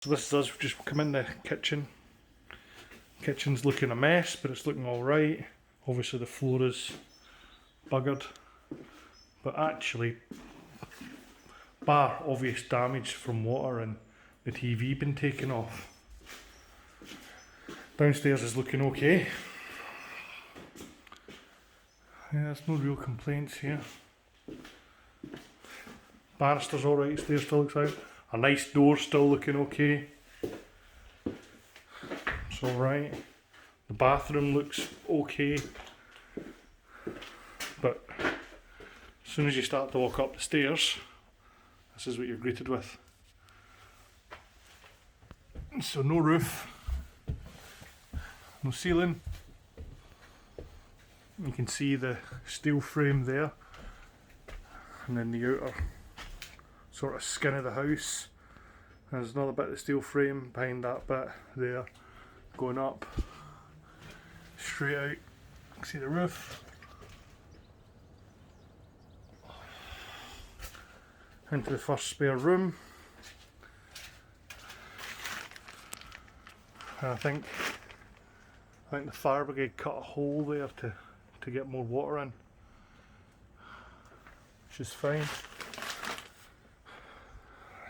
So this is us, we've just come in the kitchen. Kitchen's looking a mess, but it's looking alright. Obviously the floor is buggered. But actually, bar obvious damage from water and the TV been taken off. Downstairs is looking okay. Yeah, there's no real complaints here. Banister's alright, stairs still looks out. A nice door still looking okay. It's alright. The bathroom looks okay. But as soon as you start to walk up the stairs, this is what you're greeted with. So no roof, no ceiling. You can see the steel frame there, and then the outer sort of skin of the house. There's another bit of steel frame behind that bit there, going up straight out. You can see the roof. Into the first spare room. And I think the fire brigade cut a hole there to get more water in, which is fine.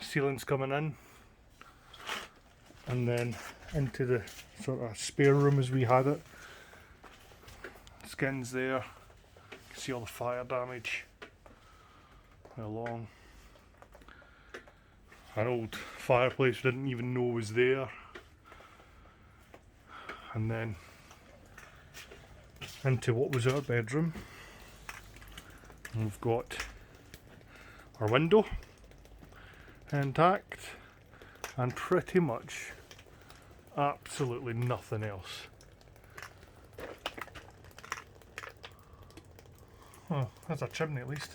Ceiling's coming in, and then into the sort of spare room as we had it. Skins there. You can see all the fire damage along. An old fireplace we didn't even know was there. And then into what was our bedroom. And we've got our window intact and pretty much absolutely nothing else. Oh, there's a chimney at least.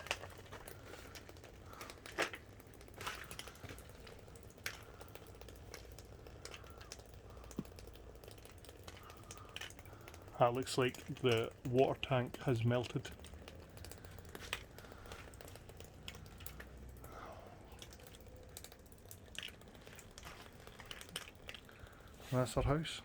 That looks like the water tank has melted. That's our house.